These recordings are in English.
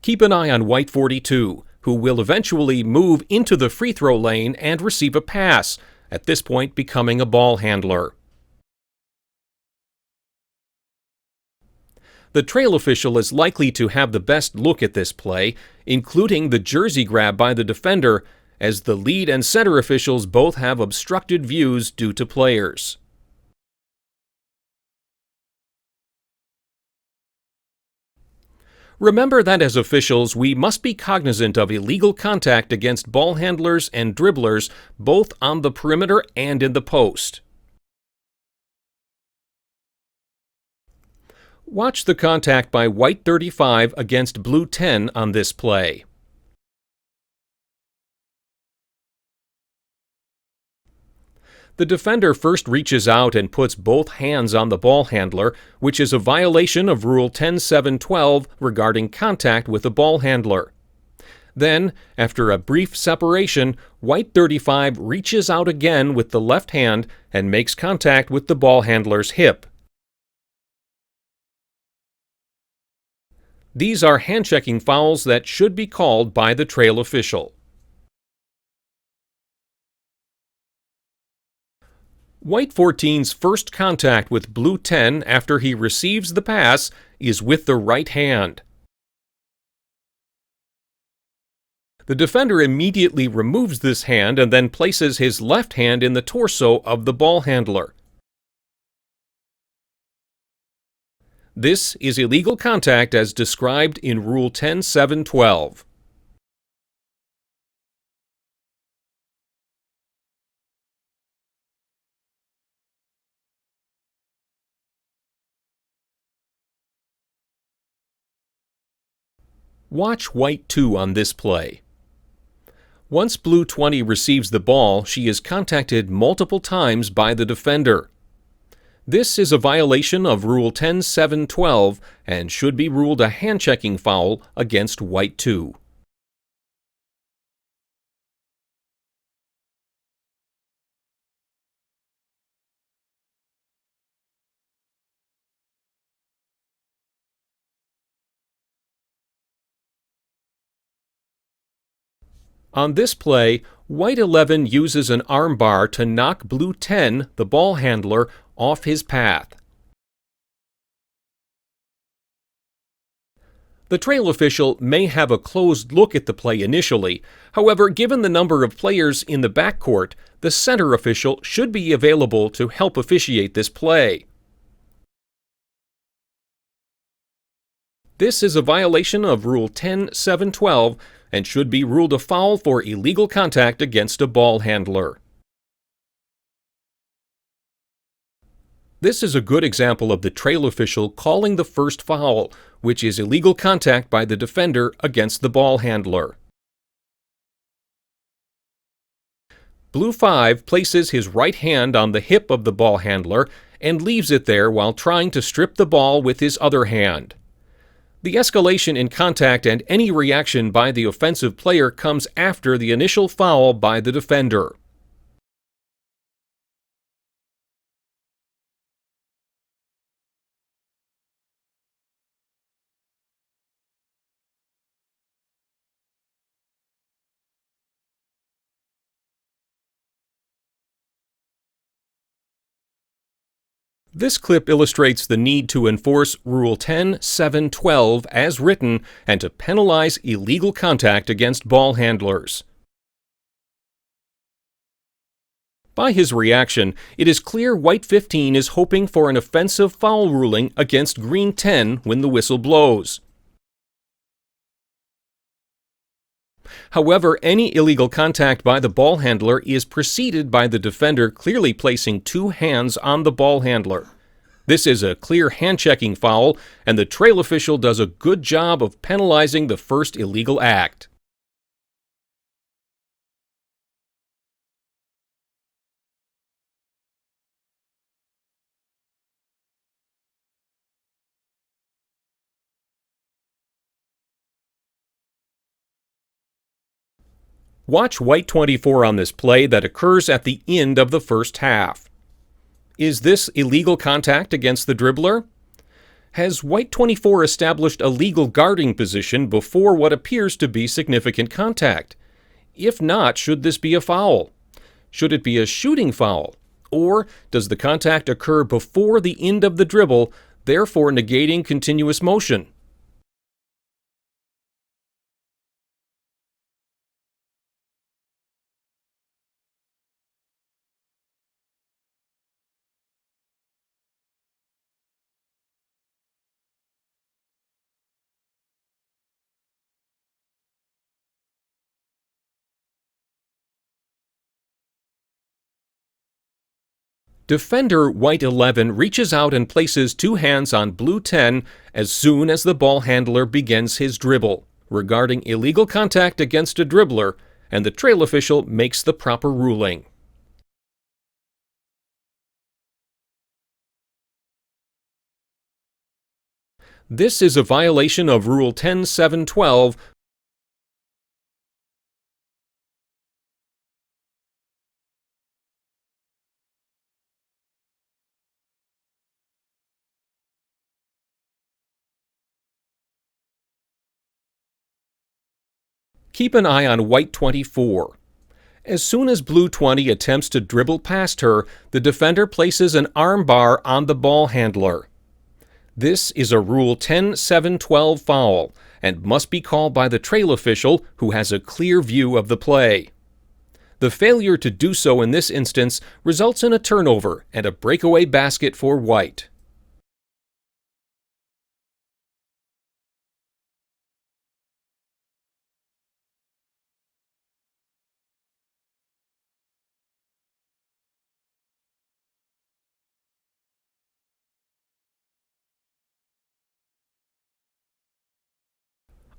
Keep an eye on white 42, who will eventually move into the free throw lane and receive a pass, at this point becoming a ball handler. The trail official is likely to have the best look at this play, including the jersey grab by the defender, as the lead and center officials both have obstructed views due to players. Remember that as officials, we must be cognizant of illegal contact against ball handlers and dribblers, both on the perimeter and in the post. Watch the contact by white 35 against blue 10 on this play. The defender first reaches out and puts both hands on the ball handler, which is a violation of Rule 10.7.12 regarding contact with a ball handler. Then, after a brief separation, white 35 reaches out again with the left hand and makes contact with the ball handler's hip. These are hand-checking fouls that should be called by the trail official. White 14's first contact with blue 10 after he receives the pass is with the right hand. The defender immediately removes this hand and then places his left hand in the torso of the ball handler. This is illegal contact as described in Rule 10.7.12. Watch white 2 on this play. Once blue 20 receives the ball, she is contacted multiple times by the defender. This is a violation of Rule 10.7.12 and should be ruled a hand-checking foul against white 2. On this play, white 11 uses an armbar to knock blue 10, the ball handler, off his path. The trail official may have a closed look at the play initially. However, given the number of players in the backcourt, the center official should be available to help officiate this play. This is a violation of Rule 10.7.12 and should be ruled a foul for illegal contact against a ball handler. This is a good example of the trail official calling the first foul, which is illegal contact by the defender against the ball handler. Blue 5 places his right hand on the hip of the ball handler and leaves it there while trying to strip the ball with his other hand. The escalation in contact and any reaction by the offensive player comes after the initial foul by the defender. This clip illustrates the need to enforce Rule 10.7.12 as written and to penalize illegal contact against ball handlers. By his reaction, it is clear white 15 is hoping for an offensive foul ruling against green 10 when the whistle blows. However, any illegal contact by the ball handler is preceded by the defender clearly placing two hands on the ball handler. This is a clear hand-checking foul, and the trail official does a good job of penalizing the first illegal act. Watch white 24 on this play that occurs at the end of the first half. Is this illegal contact against the dribbler? Has White 24 established a legal guarding position before what appears to be significant contact? If not, should this be a foul? Should it be a shooting foul? Or does the contact occur before the end of the dribble, therefore negating continuous motion? Defender White 11 reaches out and places two hands on Blue 10 as soon as the ball handler begins his dribble, regarding illegal contact against a dribbler, and the trail official makes the proper ruling. This is a violation of Rule 10.7.12. Keep an eye on White 24. As soon as Blue 20 attempts to dribble past her, the defender places an armbar on the ball handler. This is a Rule 10.7.12 foul and must be called by the trail official who has a clear view of the play. The failure to do so in this instance results in a turnover and a breakaway basket for White.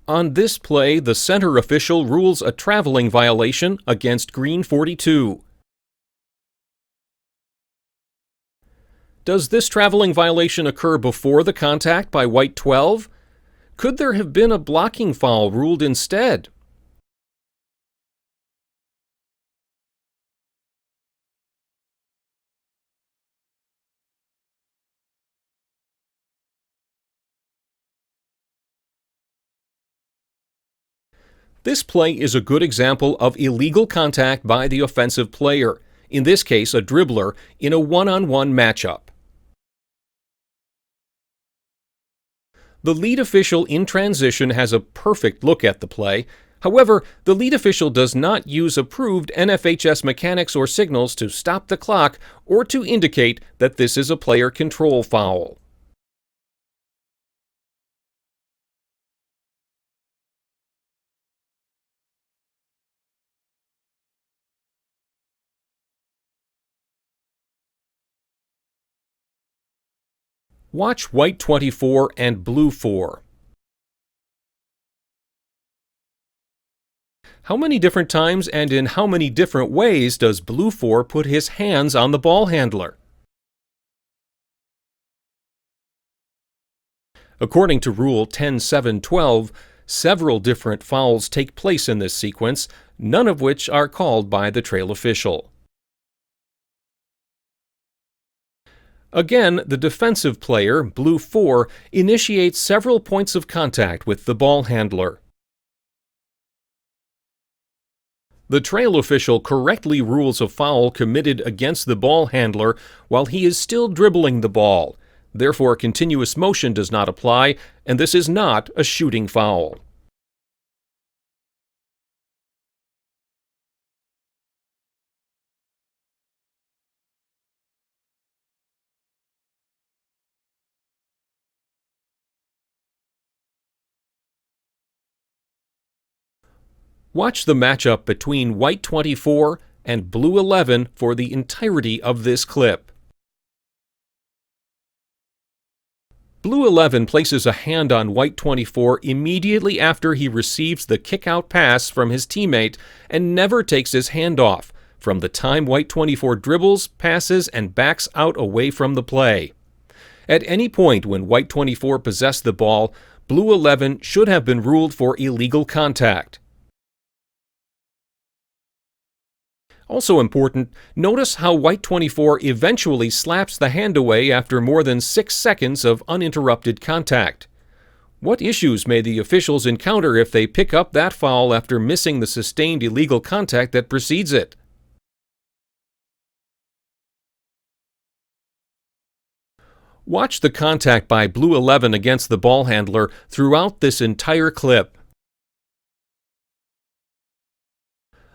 On this play, the center official rules a traveling violation against Green 42. Does this traveling violation occur before the contact by White 12? Could there have been a blocking foul ruled instead? This play is a good example of illegal contact by the offensive player, in this case a dribbler, in a one-on-one matchup. The lead official in transition has a perfect look at the play. However, the lead official does not use approved NFHS mechanics or signals to stop the clock or to indicate that this is a player control foul. Watch White 24 and Blue 4. How many different times and in how many different ways does Blue 4 put his hands on the ball handler? According to Rule 10.7.12, several different fouls take place in this sequence, none of which are called by the trail official. Again, the defensive player, Blue 4, initiates several points of contact with the ball handler. The trail official correctly rules a foul committed against the ball handler while he is still dribbling the ball. Therefore, continuous motion does not apply, and this is not a shooting foul. Watch the matchup between White 24 and Blue 11 for the entirety of this clip. Blue 11 places a hand on White 24 immediately after he receives the kick-out pass from his teammate and never takes his hand off from the time White 24 dribbles, passes, and backs out away from the play. At any point when White 24 possessed the ball, Blue 11 should have been ruled for illegal contact. Also important, notice how white 24 eventually slaps the hand away after more than 6 seconds of uninterrupted contact. What issues may the officials encounter if they pick up that foul after missing the sustained illegal contact that precedes it? Watch the contact by Blue 11 against the ball handler throughout this entire clip.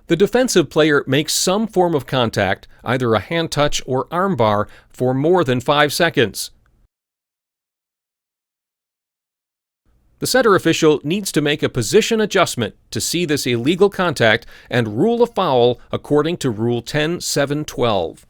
The defensive player makes some form of contact, either a hand touch or armbar, for more than 5 seconds. The center official needs to make a position adjustment to see this illegal contact and rule a foul according to Rule 10.7.12.